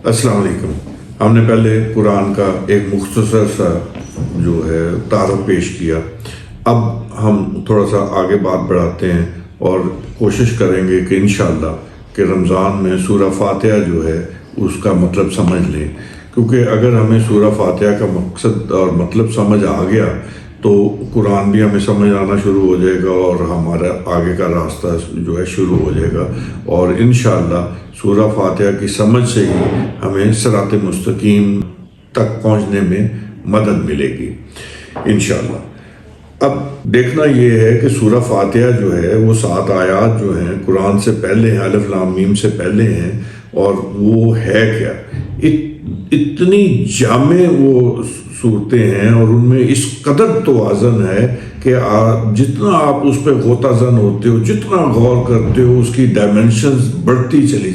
السلام علیکم۔ ہم نے پہلے قرآن کا ایک مختصر سا جو ہے تعارف پیش کیا، اب ہم تھوڑا سا آگے بات بڑھاتے ہیں اور کوشش کریں گے کہ انشاءاللہ کہ رمضان میں سورہ فاتحہ جو ہے اس کا مطلب سمجھ لیں، کیونکہ اگر ہمیں سورہ فاتحہ کا مقصد اور مطلب سمجھ آ گیا تو قرآن بھی ہمیں سمجھ آنا شروع ہو جائے گا اور ہمارا آگے کا راستہ جو ہے شروع ہو جائے گا، اور انشاءاللہ سورہ فاتحہ کی سمجھ سے ہی ہمیں صراط مستقیم تک پہنچنے میں مدد ملے گی انشاءاللہ۔ اب دیکھنا یہ ہے کہ سورہ فاتحہ جو ہے وہ 7 آیات جو ہیں قرآن سے پہلے ہیں، الف لام میم سے پہلے ہیں، اور وہ ہے کیا، اتنی جامع وہ صورتیں ہیں اور ان میں اس قدر توازن ہے کہ جتنا آپ اس پہ غوطہ زن ہوتے ہو، جتنا غور کرتے ہو، اس کی ڈائمنشنز بڑھتی چلی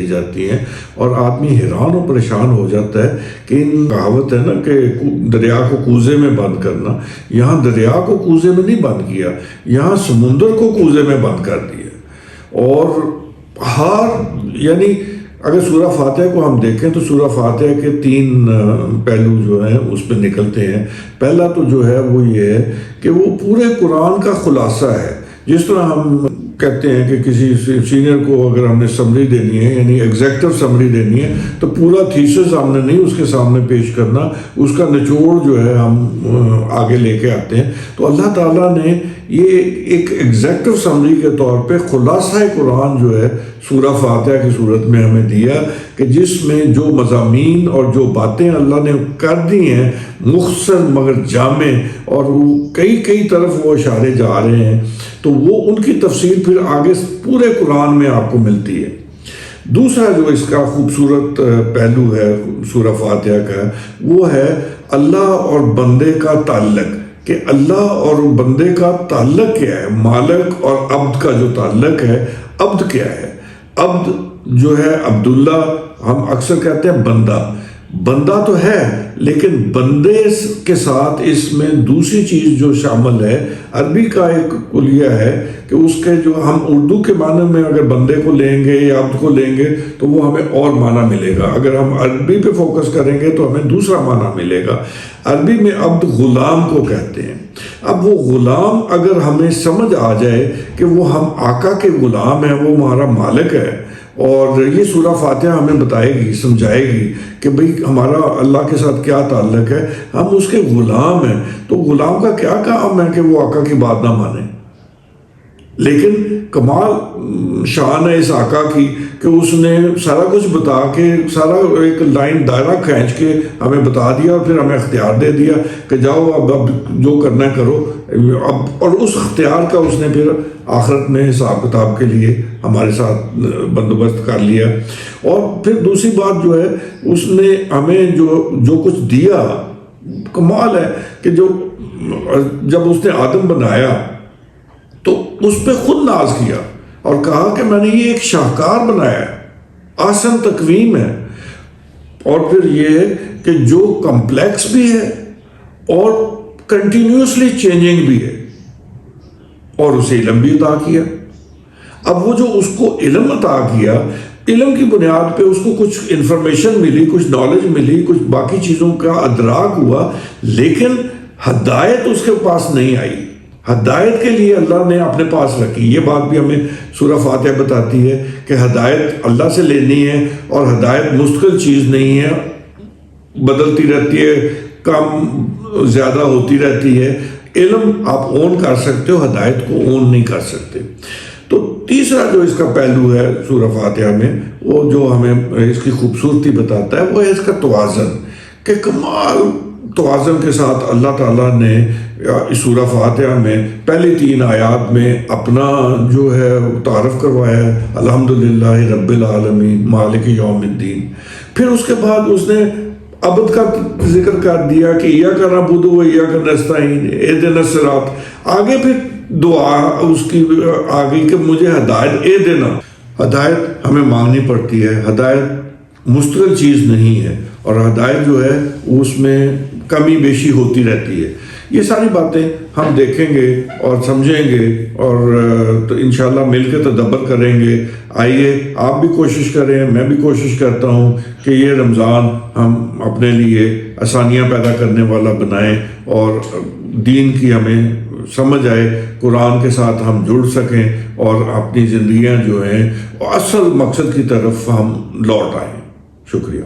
جاتی ہیں اور آدمی حیران و پریشان ہو جاتا ہے کہ ان کہاوت ہے نا کہ دریا کو کوزے میں بند کرنا، یہاں دریا کو کوزے میں نہیں بند کیا، یہاں سمندر کو کوزے میں بند کر دیا۔ اور یعنی اگر سورہ فاتحہ کو ہم دیکھیں تو سورہ فاتحہ کے 3 پہلو جو ہیں اس پہ نکلتے ہیں۔ پہلا تو جو ہے وہ یہ ہے کہ وہ پورے قرآن کا خلاصہ ہے، جس طرح ہم کہتے ہیں کہ کسی سینئر کو اگر ہم نے سمری دینی ہے، یعنی ایگزیکٹو سمری دینی ہے، تو پورا تھیسس ہم نے نہیں اس کے سامنے پیش کرنا، اس کا نچوڑ جو ہے ہم آگے لے کے آتے ہیں۔ تو اللہ تعالیٰ نے یہ ایک ایگزیکٹو سمری کے طور پہ خلاصہ قرآن جو ہے سورہ فاتحہ کی صورت میں ہمیں دیا، کہ جس میں جو مضامین اور جو باتیں اللہ نے کر دی ہیں مختصر مگر جامع، اور وہ کئی طرف وہ اشارے جا رہے ہیں، تو وہ ان کی تفصیل پھر آگے پورے قرآن میں آپ کو ملتی ہے۔ دوسرا جو اس کا خوبصورت پہلو ہے سورہ فاتحہ کا، وہ ہے اللہ اور بندے کا تعلق، کہ اللہ اور بندے کا تعلق کیا ہے، مالک اور عبد کا جو تعلق ہے۔ عبد کیا ہے؟ عبد جو ہے عبداللہ، ہم اکثر کہتے ہیں بندہ تو ہے، لیکن بندے کے ساتھ اس میں دوسری چیز جو شامل ہے، عربی کا ایک کلیہ ہے کہ اس کے جو ہم اردو کے معنی میں اگر بندے کو لیں گے یا عبد کو لیں گے تو وہ ہمیں اور معنی ملے گا، اگر ہم عربی پہ فوکس کریں گے تو ہمیں دوسرا معنی ملے گا۔ عربی میں عبد غلام کو کہتے ہیں۔ اب وہ غلام اگر ہمیں سمجھ آ جائے کہ وہ ہم آقا کے غلام ہیں، وہ ہمارا مالک ہے، اور یہ سورہ فاتحہ ہمیں بتائے گی، سمجھائے گی کہ بھئی ہمارا اللہ کے ساتھ کیا تعلق ہے، ہم اس کے غلام ہیں، تو غلام کا کیا کام ہے کہ وہ آقا کی بات نہ مانے، لیکن کمال شان ہے اس آقا کی کہ اس نے سارا کچھ بتا کے، سارا ایک لائن دائرہ کھینچ کے ہمیں بتا دیا اور پھر ہمیں اختیار دے دیا کہ جاؤ اب جو کرنا ہے کرو اب، اور اس اختیار کا اس نے پھر آخرت میں حساب کتاب کے لیے ہمارے ساتھ بندوبست کر لیا۔ اور پھر دوسری بات جو ہے، اس نے ہمیں جو کچھ دیا، کمال ہے کہ جب اس نے آدم بنایا تو اس پہ خود ناز کیا اور کہا کہ میں نے یہ ایک شاہکار بنایا ہے، آسن تقویم ہے، اور پھر یہ ہے کہ جو کمپلیکس بھی ہے اور کنٹینیوسلی چینجنگ بھی ہے، اور اسے علم بھی عطا کیا۔ اب وہ جو اس کو علم عطا کیا، علم کی بنیاد پہ اس کو کچھ انفارمیشن ملی، کچھ نالج ملی، کچھ باقی چیزوں کا ادراک ہوا، لیکن ہدایت اس کے پاس نہیں آئی۔ ہدایت کے لیے اللہ نے اپنے پاس رکھی، یہ بات بھی ہمیں سورہ فاتحہ بتاتی ہے کہ ہدایت اللہ سے لینی ہے، اور ہدایت مستقل چیز نہیں ہے، بدلتی رہتی ہے، کم زیادہ ہوتی رہتی ہے۔ علم آپ اون کر سکتے ہو، ہدایت کو اون نہیں کر سکتے۔ تو تیسرا جو اس کا پہلو ہے سورہ فاتحہ میں، وہ جو ہمیں اس کی خوبصورتی بتاتا ہے، وہ ہے اس کا توازن، کہ کمال توازن کے ساتھ اللہ تعالیٰ نے سورہ فاتحہ میں پہلی 3 آیات میں اپنا جو ہے تعارف کروایا ہے، الحمدللہ رب العالمین مالک یوم الدین۔ پھر اس کے بعد اس نے عبد کا ذکر کر دیا کہ ایاک نعبد و ایاک نستعین اہدنا الصراط، آگے پھر دعا اس کی آگے کہ مجھے ہدایت دینا۔ ہدایت ہمیں مانگنی پڑتی ہے، ہدایت مستقل چیز نہیں ہے، اور ہدایت جو ہے اس میں کمی بیشی ہوتی رہتی ہے. یہ ساری باتیں ہم دیکھیں گے اور سمجھیں گے اور تو انشاءاللہ مل کے تدبر کریں گے. آئیے آپ بھی کوشش کریں, میں بھی کوشش کرتا ہوں کہ یہ رمضان ہم اپنے لیے آسانیاں پیدا کرنے والا بنائیں اور دین کی ہمیں سمجھ آئے, قرآن کے ساتھ ہم جڑ سکیں اور اپنی زندگیاں جو ہیں اصل مقصد کی طرف ہم لوٹ آئیں. شکریہ.